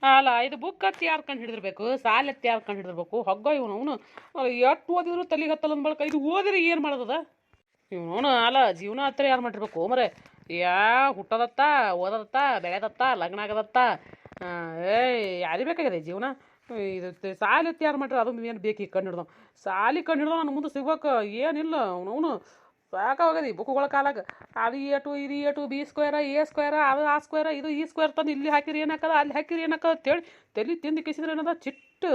ಅಲ್ಲ ಇದು ಬುಕ್ ಹತ್ತಿ ಯಾರು ಕಂಡು ಹಿಡಿದಿರ್ಬೇಕು, ಸಾಲ ಎತ್ತಿ ಯಾರು ಕಂಡು ಹಿಡಿದಿರ್ಬೇಕು. ಹೊಗ್ಗ ಇವನು ಅವನು ಎಷ್ಟು ಓದಿದ್ರು ತಲೆಗೆ ಹತ್ತಲ್ಲ ಅಂದ್ಬಳಕ ಇದು ಓದಿರಿ ಏನು ಮಾಡೋದದ ಇವನು. ಅಲ್ಲ ಜೀವನ ಹತ್ತಿರ ಯಾರು ಮಾಡಿರ್ಬೇಕು ಮರೆ. ಹುಟ್ಟೋದತ್ತ, ಓದದತ್ತ, ಬೆಳೆದತ್ತ, ಲಗ್ನ ಆಗದತ್ತ. ಯಾರಿಗೆ ಬೇಕಾಗಿದೆ ಜೀವನ. ಇದು ಸಾಲ ಎತ್ತಿ ಯಾರು ಮಾಡ್ರಿ ಅದೊಂದು ಏನು ಬೇಕು ಈಗ ಕಂಡು ಹಿಡ್ದು ಸಾಲಿ ಕಂಡು ಹಿಡ್ದು ನನ್ನ ಮುಂದೆ ಸಿಗ್ಬೇಕು ಏನಿಲ್ಲ ಅವನು ಸಾಕಾಗದಿ ಬುಕ್ಗಳ ಕಾಲಾಗ. ಅದು ಏಟು ಇದು ಏಟು ಬಿ ಸ್ಕ್ವೇರ ಎ ಸ್ಕ್ವೇರ ಅದು ಆ ಸ್ಕ್ವೇರ ಇದು ಈ ಸ್ಕ್ವೇರ್ ತಂದು ಇಲ್ಲಿ ಹಾಕಿರಿ ಏನಾಕದ ಅಲ್ಲಿ ಹಾಕಿರಿ ಏನಾಕದ ಅಂತೇಳಿ ತಲೆ ತಿಂದು ಕಿಸಿದ್ರೆ ಏನದ ಚಿಟ್ಟು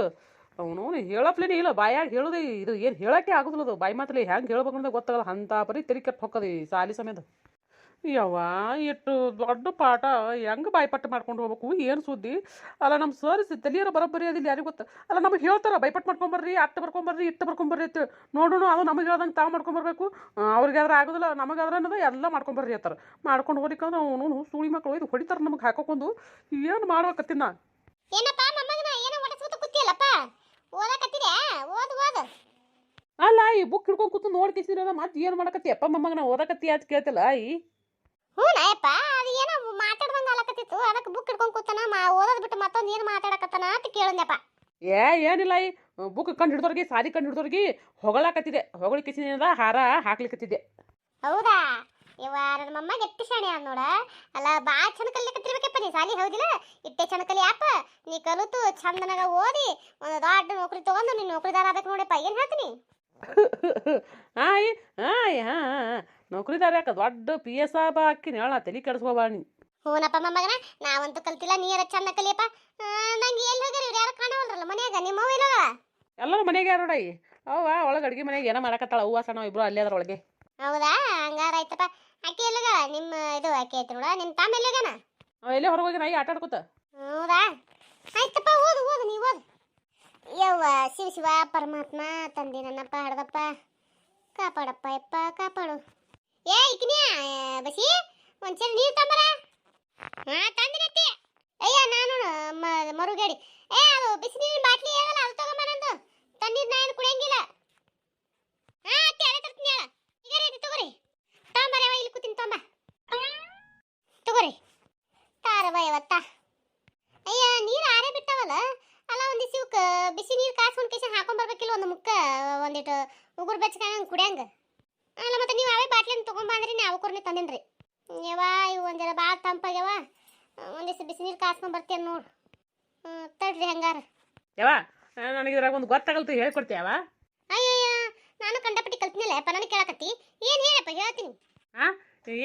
ಅವನು ಹೇಳಪ್ಲೇನೇ ಇಲ್ಲ. ಬಾಯಾಗ ಹೇಳೋದು ಇದು ಏನು ಹೇಳೋಕ್ಕೆ ಆಗೋದಿಲ್ಲ. ಅದು ಬಾಯಿ ಮಾತಲ್ಲಿ ಹೆಂಗೆ ಹೇಳ್ಬೇಕು ಅನ್ನೋದು ಗೊತ್ತಾಗಲ್ಲ. ಅಂಥ ಬರೀ ತೆರಿ ಕೆಟ್ಟು ಹೊಕ್ಕದ ಈ ಸಾಲಿ ಸಮೇತ. ಯವ್ವ ಎಷ್ಟು ದೊಡ್ಡ ಪಾಠ ಹೆಂಗೆ ಬಾಯ್ಪಟ್ಟು ಮಾಡ್ಕೊಂಡು ಹೋಗ್ಬೇಕು ಏನು ಸುದ್ದಿ. ಅಲ್ಲ ನಮ್ಮ ಸರ್ ತಲಿಯರ ಬರೋಬ್ಬರಿ ಅದಿಲ್ಲ ಯಾರಿಗೆ ಗೊತ್ತ. ಅಲ್ಲ ನಮಗೆ ಹೇಳ್ತಾರೆ ಬೈಪಟ್ಟು ಮಾಡ್ಕೊಂಬರ್ರಿ ಅಟ್ಟು ಬರ್ಕೊಂಬರ್ರಿ ಇಟ್ಟು ಬರ್ಕೊಂಬರ್ರಿ ಅಂತ ನೋಡೋಣ. ಅದು ನಮಗೆ ಹೇಳ್ದಂಗೆ ತಾವು ಮಾಡ್ಕೊಂಬರ್ಬೇಕು. ಅವ್ರಿಗಾದ್ರೆ ಆಗೋದಿಲ್ಲ ನಮಗಾದ್ರೆ ಅನ್ನೋದು ಎಲ್ಲ ಮಾಡ್ಕೊಂಬರ್ರಿ ಅಂತಾರೆ. ಮಾಡ್ಕೊಂಡು ಹೋಗ್ಲಿಕ್ಕಂದ್ರೆ ಅವನು ಸುಳಿ ಮಕ್ಕಳು ಇದು ಹೊಡಿತಾರೆ ನಮಗೆ ಹಾಕೋಕೊಂಡು. ಏನು ಮಾಡ್ಬೇಕತ್ತೀನಿ ನಾ. ಅಲ್ಲ ಈ ಬುಕ್ ಹಿಡ್ಕೊಂಡು ಕೂತು ನೋಡ್ಕಿಸಿರ ಮತ್ತೆ ಏನು ಮಾಡಕತ್ತಿ ಅಪ್ಪ ಮೊಮ್ಮಗನ ಓದಕತ್ತಿ ಅಂತ ಕೇಳ್ತಿಲ್ಲ ಈ. ಹ್ಞೂ ನಾಯಪ್ಪ ಅದು ಏನೋ ಮಾತಾಡ್ದಂಗೆ ಅಲಕತ್ತಿತ್ತು ಅದಕ್ಕೆ ಬುಕ್ ಹಿಡ್ಕೊಂಡು ಕೂತಾನ ಓದೋದು ಬಿಟ್ಟು ಮತ್ತೊಂದು ಏನು ಮಾತಾಡಕತ್ತಾನ ಅಂತ ಕೇಳಿದ್ನಪ್ಪ. ಏನಿಲ್ಲ ಈ ಬುಕ್ ಕಂಡು ಹಿಡ್ದವ್ರಿಗೆ ಸಾರಿ ಕಂಡು ಹಿಡ್ದವ್ರಿಗೆ ಹೊಗಳಾಕತ್ತಿದೆ. ಹೊಗಳಿಕಿಸಿದ ಹಾರ ಹಾಕ್ಲಿಕ್ಕತ್ತಿದ್ದೆ. ಹೌದಾ ಇವ ನನ್ನ ಮಮ್ಮ ಎಟ್ಟು ಶಾಣೆ ಅದ ನೋಡ. ಅಲ್ಲ ಭಾಳ ಚಂದ ಕಲಿಯಕತ್ತಿರ್ಬೇಕಪ್ಪ ನೀ ಸಾಲಿ ಹೌದಿಲ್ಲ. ಇಟ್ಟೆ ಚಂದ ಕಲಿಯಪ್ಪ ನೀ ಕಲಿತು ಚಂದನಾಗ ಓದಿ ಒಂದು ದೊಡ್ಡ ನೌಕರಿ ತೊಗೊಂಡು ನೀನು ನೌಕರಿದಾರ ಆಗ್ಬೇಕು ನೋಡಪ್ಪ. ಏನು ಹೇಳ್ತೀನಿ ಹಾಂ ನೌಕರಿದಾರ ಯಾಕ ದೊಡ್ಡ PSI ಹಾಕಿನಿ ಹೇಳ ತಲೆ ಕೆಡಿಸ್ಕೋಬಾ ನೀ. ಹೂನಪ್ಪ ಮೊಮ್ಮಗನ ನಾವಂತೂ ಕಲ್ತಿಲ್ಲ ನೀರ ಚಂದ ಕಲಿಯಪ್ಪ. ನಂಗೆ ಎಲ್ಲಿ ಹೋಗ್ಯಾರ ಇವ್ರು ಯಾರು ಕಾಣವಲ್ರಲ್ಲ ಮನ್ಯಾಗ. ನಿಮ್ಮ ಅವ್ವ ಎಲ್ಲೋಗ? ಎಲ್ಲರೂ ಮನೆಗೆ ಯಾರು ನೋಡ ಅವ್ವ ಒಳಗೆ ಅಡುಗೆ ಮನೆಗೆ ಏನೋ ಮಾಡಕತ್ತಾಳ. ಹೂವ ಸಣ್ಣ ಇಬ್ರು ಅಲ್ಲೇ ಅದ್ರ ಒಳಗೆ. ಹೌದಾ ಹಂಗಾರ ಆಯ್ತಪ್ಪ. ಆಕೆ ಎಲ್ಲೋಗ? ನಿಮ್ಮ ಇದು ಆಕೆ ಐತಿ ನೋಡ ನಿಮ್ಮ ತಮ್ಮ ಎಲ್ಲೋಗನ? ಎಲ್ಲೇ ಹೊರಗೆ ಹೋಗಿ ನಾಯಿ ಆಟ ಆಡ್ಕೊತ. ಹೌದಾ ಆಯ್ತಪ್ಪ ಓದು ಓದು ನೀವು ಓದು. ಯವ್ವ ಶಿವ ಶಿವ ಪರಮಾತ್ಮ ತಂದೆ ನನ್ನಪ್ಪ ಹಡ್ದಪ್ಪ ಕಾಪಾಡಪ್ಪ ಯಪ್ಪ ಕಾಪಾಡು. ಏ ಇಕ್ನಿಯ ಬಸಿ ಒಂದ್ಸರಿ ನೀರು ತಂಬರ. ಹಾಂ ತಂದಿನತ್ತಿ. ಅಯ್ಯ ನಾನು ಮರುಗೇಡಿ ಅದು ಬಿಸಿ ನೀರಿನ ಬಾಟ್ಲಿ ಹೇಳಲ್ಲ ಅದು ತಗೊಂಬನಂದು ತಣ್ಣೀರು ನಾ ಏನು ಕುಡಿಯಂಗಿಲ್ಲ. ಹಾಂ ಅತ್ತಿ ಅದೇ ತರ್ತೀನಿ ಹೇಳ. ಈಗ ರೀತಿ ತಗೋರಿ ತೊಂಬರವ ಇಲ್ಲಿ ಕೂತೀನಿ ತೊಂಬ ತಗೋರಿ ತಾರವ ಇವತ್ತ. ಅಯ್ಯ ನೀರು ಆರೇ ಬಿಟ್ಟವಲ್ಲ. ಅಲ್ಲ ಒಂದಿವ್ಸ ಇವಕ್ಕೆ ಬಿಸಿ ನೀರು ಕಾಸ್ಕೊಂಡು ಕೇಸನ್ ಹಾಕೊಂಬರ್ಬೇಕಿಲ್ಲ ಒಂದು ಮುಕ್ಕ ಒಂದಿಟ್ಟು ಉಗುರು ಬೆಚ್ಚಕಂಗೆ ಕುಡಿಯಂಗೆ. ಅಲ್ಲ ಮತ್ತೆ ನೀವು ಅವೇ ಬಾಟ್ಲಿನ ತೊಗೊಂಬಂದ್ರಿ ನಾ ಅವಕೂರ್ನೇ ತಂದಿನ್ರಿ. ಯವ್ವ ಇವು ಒಂದರ ಭಾಳ ತಂಪಾಗ್ಯವ ಒಂದಿವ್ಸ ಬಿಸಿ ನೀರು ಕಾಸ್ಕೊಂಡು ಬರ್ತೇನೆ ನೋಡು. ತಡ್ರಿ ಹಂಗಾರ ಯವ್ವ ನನಗೆ ಇದ್ರಾಗ ಒಂದು ಗೊತ್ತಾಗಲ್ತು ಹೇಳ್ಕೊಡ್ತೀಯವ. ಅಯ್ಯಯ್ಯ ನಾನು ಕಂಡಪಟ್ಟಿ ಕಲ್ತಿನಿಲ್ಲ ಅಪ್ಪ. ನನಗೆ ಕೇಳಕತ್ತಿ ಏನು ಹೇಳಪ್ಪ ಹೇಳ್ತೀನಿ. ಹಾಂ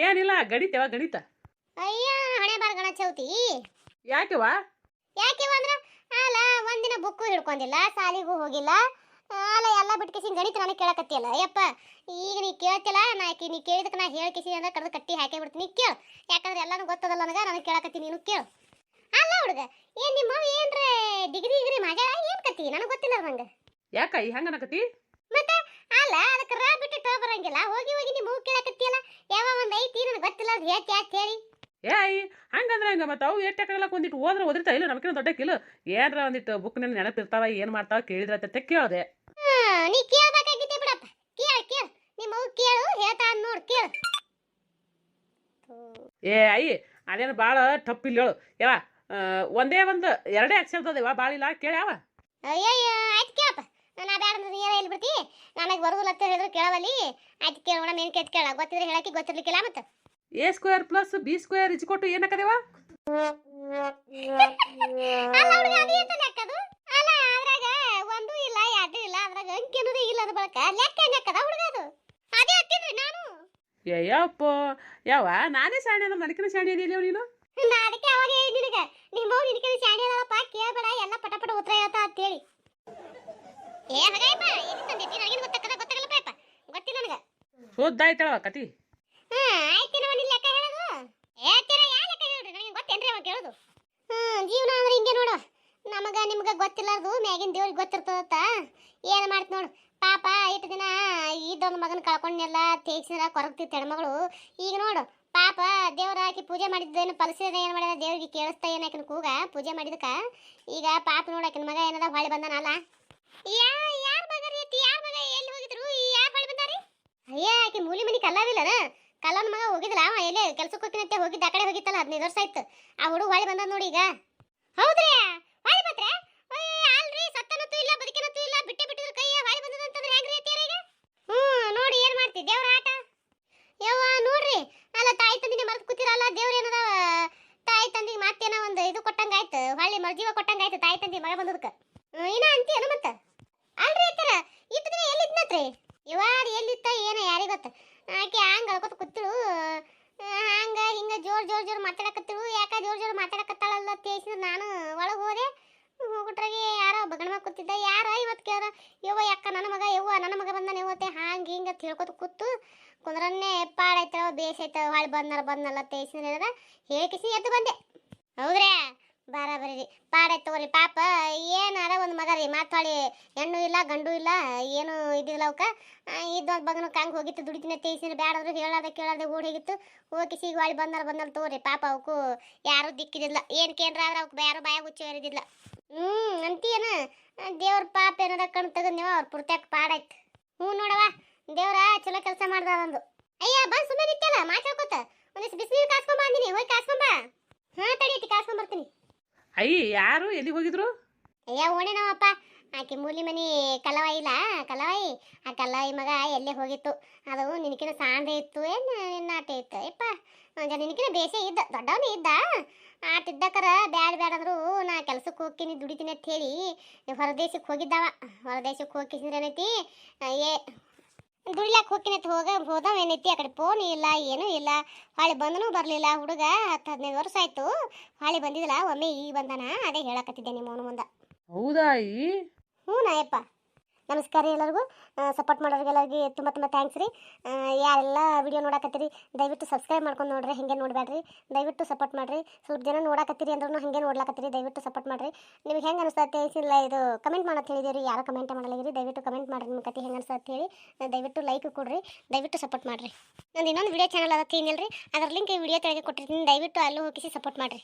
ಏನಿಲ್ಲ ಗಣಿತವ ಗಣಿತ. ಅಯ್ಯ ಹಣೆ ಬಾರ ಗಣ ಚೌತಿ. ಯಾಕೆವ ಯಾಕೆವ ಅಂದ್ರೆ ಅಲ್ಲ ಒಂದಿನ ಬುಕ್ಕು ಹಿಡ್ಕೊಂಡಿಲ್ಲ ಸಾಲಿಗೂ ಹೋಗಿಲ್ಲ. ಅಲ್ಲ ಎಲ್ಲ ಬಿಟ್ಕೇಸಿ ಗಣಿತ ನನಗೆ ಕೇಳಕತ್ತಿಯಲ್ಲ ಯಪ್ಪ. ಈಗ ನೀ ಕೇಳ್ತಿಲ್ಲ ನೀ ಕೇಳಿದಕ್ಕೆ ನಾ ಹೇಳ್ಕೇಸಿ ಅಂದ್ರೆ ಕಡ್ದು ಕಟ್ಟಿ ಹಾಕೇ ಬಿಡ್ತೀನಿ ಕೇಳು. ಯಾಕಂದ್ರೆ ಎಲ್ಲಾನು ಗೊತ್ತದಲ್ಲ ನನಗೆ ಕೇಳಕತ್ತೀನಿ ನೀನು ಕೇಳು. ಅಲ್ಲ ಹುಡುಗ ಏನು ನಿಮ್ಮ ಏನ್ರ ಡಿಗ್ರಿ ಮಾಡ್ಯಾಳ ಏನು ಕತ್ತಿ ನನಗೆ ಗೊತ್ತಿಲ್ಲ ನಂಗೆ. ಯಾಕ ಈ ಹಂಗನಕತಿ ಮತ್ತೆ ಅಲ್ಲ ಅದಕ್ಕೆ ರಾ ಬಿಟ್ಟು ಟೋ ಬರಂಗಿಲ್ಲ. ಹೋಗಿ ಹೋಗಿ ನಿಮ್ಮ ಮೂಗು ಕೇಳಕತ್ತಿಯಲ್ಲ ಯಾವ ಒಂದು ಐತಿ ನನಗೆ ಗೊತ್ತಿಲ್ಲ ಅದು ಹೇಳ್ತಿ ಯಾಕೆ ಹೇಳಿ. ಹಂಗಂದ್ರೆ ಹಂಗ ಮತ್ತೆ ಅವು ಏಟಾಗಲ್ಲ ಒಂದಿಟ್ಟು ಹೋದ್ರೆ ಓದಿರ್ತಾ ಇಲ್ಲ ನಮ್ಕಿನ ದೊಡ್ಡಕ್ಕಿಲ್ಲ. ಏನ್ರ ಒಂದಿಟ್ಟು ಬುಕ್ನ ನೆನಪಿರ್ತಾವ ಏನು ಮಾಡ್ತಾವ ಕೇಳಿದ್ರೆ ಅಂತ ಕೇಳಿದೆ. ನೀ ಕೇಳಬೇಕಾಗಿದ್ದೆ ಬಿಡಪ್ಪ. ಕೇಳು ನಿಮ್ಮ ಮೂಗು ಕೇಳು ಹೇಳ್ತಾ ನೋಡು ಕೇಳು. ಅಯ್ಯಿ ಅದೇನು ಭಾಳ ಟಪ್ಪಿಲ್ಲ ಹೇಳು ಯಾವ. ಒಂದೇ ಒಂದು ಎರಡೇ ಅಕ್ಷರದವ ಭಾಳ ಇಲ್ಲ ಕೇಳ್ಯಾವ. ಅಯ್ಯಯ್ಯ ಆಯ್ತು ಕೇಳಪ್ಪ. ನಾ ಬ್ಯಾಡ ಅಂದ್ರೆ ಏನ ಇಲ್ಲಿ ಬಿಡ್ತಿ ನನಗೆ ಬರೋದಿಲ್ಲ ಅಂತ ಹೇಳಿದ್ರು ಕೇಳವಲ್ಲಿ. ಆಯ್ತು ಕೇಳೋಣ ಮೇನ್ ಕೇಳ್ತಿ ಕೇಳ ಗೊತ್ತಿದ್ರೆ ಹೇಳಕ್ಕೆ ಗೊತ್ತಿರ್ಲಿಕ್ಕಿಲ್ಲ ಮತ್ತೆ. A square plus B square ಇಜ್ಕೊಟ್ಟು ಏನಕ್ಕದೇವ. ಅಲ್ಲ ಹುಡುಗ ಅದು ಎಂತ ಲೆಕ್ಕ ಅದು. ಅಲ್ಲ ಅದ್ರಾಗ ಒಂದು ಇಲ್ಲ ಎರಡು ಇಲ್ಲ ಅದ್ರಾಗ ಅಂಕೆನೂ ಇಲ್ಲ ಅದು ಬಳಕ ಲೆಕ್ಕ ಹೆಂಗಕ್ಕದ ಹುಡುಗ ಅದು. ಅದೇ ಹತ್ತಿದ್ರಿ ನಾನು. ಯಪ್ಪ ಯಾವ ನಾನೇ ಶಾಣೆ ಅಂದ್ರೆ ನನಕಿನ ಶಾಣೆ ಇದೆಯಲ್ಲ ನೀನು. ನಾ ಅದಕ್ಕೆ ಅವಾಗ ಹೇಳಿ ನಿನಗೆ ನಿಮ್ಮ ಅವ್ರು ನಿನಗೆ ಶಾಣೆ ಅದಪ್ಪ ಕೇಳಬೇಡ ಎಲ್ಲ ಪಟ ಪಟ ಉತ್ತರ ಹೇಳ್ತಾ ಅಂತೇಳಿ. ಹಾಗಪ್ಪ ಎಲ್ಲಿ ತಂದಿದ್ದಿ ನನಗೇನು ಗೊತ್ತಾಗಲ್ಲಪ್ಪ ಯಪ್ಪ ಗೊತ್ತಿಲ್ಲ ನನಗೆ. ಸೋದ್ದಾಯ್ತಳವ ಕತಿ. ಆಯ್ತಿನ ಒಂದು ಲೆಕ್ಕ ಹೇಳೋದು. ಹೇಳ್ತೀರ ಯಾವ ಲೆಕ್ಕ ಹೇಳ್ರಿ ನನಗೆ ಗೊತ್ತೇನ್ರಿ ಅವ ಕೇಳೋದು. ಜೀವನ ಅಂದ್ರೆ ಹಿಂಗೆ ನೋಡು ನಿಮ್ಗೆ ಗೊತ್ತಿಲ್ಲಾರ್ದು ಮ್ಯಾಗಿನ ದೇವ್ರಿಗೆ ಗೊತ್ತಿರ್ತದತ್ತ. ಏನು ಮಾಡ್ತು ನೋಡು ಪಾಪ ಇಟ್ಟು ದಿನ ಇದೊಂದು ಮಗನ ಕಳ್ಕೊಂಡೆಲ್ಲ ತೇಗ್ಸಿದ್ರ ಕೊರಗ್ತಿತ್ತು ಹೆಣ್ಮಗಳು. ಈಗ ನೋಡು ಪಾಪ ದೇವ್ರ ಹಾಕಿ ಪೂಜೆ ಮಾಡಿದ್ದೇನು ಫಲಿಸಿದ ಏನು ಮಾಡಿದ ದೇವ್ರಿಗೆ ಕೇಳಿಸ್ತಾ ಏನಾಕಿನ ಕೂಗ ಪೂಜೆ ಮಾಡಿದಕ್ಕ ಈಗ ಪಾಪ ನೋಡಾಕಿನ ಮಗ ಏನದ ಹೊಳಿ ಬಂದಾನಲ್ಲ. ಯಾರ ಮಗ ರೀತಿ ಯಾರ ಮಗ ಎಲ್ಲಿ ಹೋಗಿದ್ರು ಯಾರು ಹೊಳಿ ಬಂದಾರಿ? ಅಯ್ಯ ಆಕೆ ಮೂಲಿ ಮನಿ ಕಲ್ಲವಿಲ್ಲನ ಕಲ್ಲನ ಮಗ ಹೋಗಿದ್ಲ ಅವ ಎಲ್ಲೇ ಕೆಲ್ಸಕ್ಕೆ ಹೋಗಿನಂತೆ ಹೋಗಿದ್ದ ಆ ಕಡೆ ಹೋಗಿತ್ತಲ್ಲ 15 ವರ್ಷ ಆಯ್ತು. ಆ ಹುಡುಗ ಹೊಳಿ ಬಂದದ ನೋಡಿ ಈಗ. ಹೌದ್ರಿ ಹೊಳಿ ಬಂದ್ರೆ ಅಲ್ರಿ ಸತ್ತನತ್ತು ಇಲ್ಲ ಬದುಕಿನತ್ತು ಇಲ್ಲ ಬಿಟ್ಟೆ ಬಿಟ್ಟಿದ್ರ ಕೈ ಹೊಳಿ ಬಂದದ ಅಂತಂದ್ರೆ ಹೆಂಗ್ರಿ ಅತ್ತೀರಿಗೆ ನೋಡಿ ಏನ್ ಮಾಡ್ತಿ ದೇವ್ರ ಆಟ ಯವ್ವ ನೋಡ್ರಿ ಅಲ್ಲ ತಾಯಿ ತಂದಿನ ಮರೆತು ಕೂತಿರಲ್ಲ ದೇವ್ರ ಏನದ ತಾಯಿ ತಂದಿಗೆ ಮತ್ತೇನ ಒಂದು ಇದು ಕೊಟ್ಟಂಗಾಯ್ತು ಹೊಳ್ಳಿ ಮರ್ಜೀವ ಕೊಟ್ಟಂಗಾಯ್ತು ತಾಯಿ ತಂದಿ ಮಗ ಬಂದದಕ್ಕೆ ಇನ್ನ ಅಂತೀಯನ ಮತ್ತೆ ಅಲ್ರಿ ಅತ್ತರ ಇತ್ತು ದಿನ ಎಲ್ಲಿದ್ನತ್ರಿ ಇವಾದ ಎಲ್ಲಿತ್ತ ಏನ ಯಾರಿಗೆ ಗೊತ್ತ ಆಕೆ ಹಂಗ ಅಳ್ಕೊತ ಕೂತಿಳು ಹಂಗ ಹಿಂಗ ಜೋರ್ ಮಾತಾಡಕತ್ತಿಳು ಯಾಕ ಜೋರ್ ಮಾತಾಡಕತ್ತಾಳಲ್ಲ ತೇಸಿನ ನಾನು ಒಳಗೆ ಹೋದೆ ಹೋಗ್ಬಿಟ್ರಾಗೆ ಯಾರೋ ಬಗಣ ಮಗ ಕೂತಿದ್ದ ಯಾರ ಇವತ್ತು ಕೇಳ ಯವ್ವ ಯಾಕ ನನ್ನ ಮಗ ಬಂದಾನೆ ಇವತ್ತೆ ಹಾಂಗೆ ಹಿಂಗ ತಿಳ್ಕೊತ ಕೂತು ಕುಂದ್ರನ್ನೇ ಪಾಡಾಯ್ತವ ಬೇಸೈತವ ಹೊಳ್ಳಿ ಬಂದಲ್ಲ ತೇಸಿನ ಏನದ ಹೇಳಿಕಿಸಿ ಎದ್ದು ಬಂದೆ ಹೌದ್ರಾ ಬರೀ ಪಾಡಾಯ್ತು ತಗೋರಿ ಪಾಪ ಏನಾರ ಒಂದು ಮಗ ರೀ ಮಾತಾಡಿ ಹೆಣ್ಣು ಇಲ್ಲ ಗಂಡು ಇಲ್ಲ ಏನು ಇದಿಲ್ಲ ಅವಕ್ಕ ಇದೊಂದು ಬಗನು ಕಂಗೆ ಹೋಗಿತ್ತು ದುಡಿತಿನ ತೇಸಿನ ಬ್ಯಾಡಂದ್ರು ಕೇಳಾದೆ ಓಡಿ ಹೋಗಿತ್ತು ಹೋಗಿ ಸಿಗಿ ಹೊಳ್ಳಿ ಬಂದಲ್ಲ ತಗೋರಿ ಪಾಪ ಅವಕ್ಕೂ ಯಾರೂ ದಿಕ್ಕಿದಿಲ್ಲ ಏನು ಕೇಂದ್ರ ಆದ್ರೆ ಅವಕ್ಕೆ ಯಾರು ಬಾಯಾಗ ಹುಚ್ಚು ಏರಿದಿಲ್ಲ ಅಂತೀಯನ ದೇವ್ರ ಪಾಪ ಏನಾರ ಕಣ್ ತೆಗದ್ನೇವ ಅವ್ರ ಪುರ್ತಕ್ಕೆ ಪಾಡಾಯ್ತು ನೋಡವ ದೇವ್ರ ಚಲೋ ಕೆಲಸ ಮಾಡ್ದ ಒಂದು ಅಯ್ಯ ಬಂದು ಸುಮ್ಮನೆ ನಿತ್ತಲ್ಲ ಮಾತಾಡ್ಕೋತ ಒಂದಿಷ್ಟು ಬಿಸಿನೀರು ಕಾಸ್ಕೊಂಡ್ ಬಂದಿನಿ ಹೋಗಿ ಕಾಸ್ಕೊಂಬ ತಡಿಯತಿ ಕಾಸ್ಕೊಂಡ್ ಬರ್ತೀನಿ ಅಯ್ಯ ಯಾರು ಎಲ್ಲಿಗೆ ಹೋಗಿದ್ರು ಅಯ್ಯ ಓಣೆನವಪ್ಪ ಆಕೆ ಮೂಲಿ ಮನಿ ಕಲವಾಯಿ ಇಲ್ಲ ಕಲವಾಯಿ ಆ ಕಲವಾಯಿ ಮಗ ಎಲ್ಲೇ ಹೋಗಿತ್ತು ಅದು ನಿನಕಿನ ಸಾಂದೆ ಇತ್ತು ಏನು ನಿನ್ನಾಟ ಇತ್ತು ಯಪ್ಪ ನಿನಕಿನ ಬೇಸೆ ಇದ್ದ ದೊಡ್ಡವನೇ ಇದ್ದ ಆಟಿದ್ದಕ್ಕರ ಬ್ಯಾಡ ಅಂದ್ರು ನಾ ಕೆಲ್ಸಕ್ಕೆ ಹೋಗ್ತೀನಿ ದುಡಿತೀನಿ ಅಂತ ಹೇಳಿ ಹೊರದೇಶಕ್ಕೆ ಹೋಗಿದ್ದವ ಹೊರದೇಶಕ್ಕೆ ಹೋಗಿಸಿದ್ರೆ ಏನೈತಿ ಏ ದುಡಿಲಾಕ ಹೋಗ್ತೀನಿ ಹೋದವ ಏನೈತಿ ಆ ಕಡೆ ಫೋನ್ ಇಲ್ಲ ಏನೂ ಇಲ್ಲ ಹೊಳ್ಳಿ ಬಂದನೂ ಬರಲಿಲ್ಲ ಹುಡುಗ 10-15 ವರ್ಷ ಆಯ್ತು ಹೊಳ್ಳಿ ಬಂದಿದ್ದಿಲ್ಲ ಒಮ್ಮೆ ಈಗ ಬಂದಾನ ಅದೇ ಹೇಳಕತ್ತಿದ್ದೆ ನಿಮ್ಮ ಮುಂದೆ ಹೌದಾ ಅಯ್ಯಿ ನಾಯಪ್ಪ ನಮಸ್ಕಾರ ಎಲ್ಲರಿಗೂ ಸಪೋರ್ಟ್ ಮಾಡೋರಿಗೆಲ್ಲರಿಗೆ ತುಂಬ ಥ್ಯಾಂಕ್ಸ್ ರೀ ಯಾರೆಲ್ಲ ವಿಡಿಯೋ ನೋಡಕತ್ತೀರಿ ದಯವಿಟ್ಟು ಸಬ್ಸ್ಕ್ರೈಬ್ ಮಾಡ್ಕೊಂಡು ನೋಡ್ರಿ ಹಿಂಗೆ ನೋಡಬೇಡ್ರಿ ದಯವಿಟ್ಟು ಸಪೋರ್ಟ್ ಮಾಡಿರಿ ಸ್ವಲ್ಪ ಜನ ನೋಡಕತ್ತೀರಿ ಅಂದ್ರೂ ಹಾಗೆ ನೋಡ್ಲಾಕತ್ತೀರಿ ದಯವಿಟ್ಟು ಸಪೋರ್ಟ್ ಮಾಡಿರಿ ನಿಮ್ಗೆ ಹೆಂಗೆ ಅನಿಸ್ತತ್ತೆ ಇಲ್ಲ ಇದು ಕಮೆಂಟ್ ಮಾಡೋದು ಹೇಳಿದಿರಿ ಯಾರು ಕಮೆಂಟ್ ಮಾಡಲಾಗಿರಿ ದಯವಿಟ್ಟು ಕಮೆಂಟ್ ಮಾಡಿರಿ ನಿಮ್ಮ ಕತೆ ಹೆಂಗೆ ಅನಿಸ್ತತ್ತೆ ಹೇಳಿ ದಯವಿಟ್ಟು ಲೈಕ್ ಕೊಡ್ರಿ ದಯವಿಟ್ಟು ಸಪೋರ್ಟ್ ಮಾಡಿರಿ ನಂದು ಇನ್ನೊಂದು ವಿಡಿಯೋ ಚಾನಲ್ ಅದ ತೀನಿಲ್ರಿ ಅದ್ರ ಲಿಂಕ್ ಈ ವಿಡಿಯೋ ತೆಳಗೆ ಕೊಟ್ಟಿರ್ತೀನಿ ದಯವಿಟ್ಟು ಅಲ್ಲೂ ಹೋಗಿಸಿ ಸಪೋರ್ಟ್ ಮಾಡಿರಿ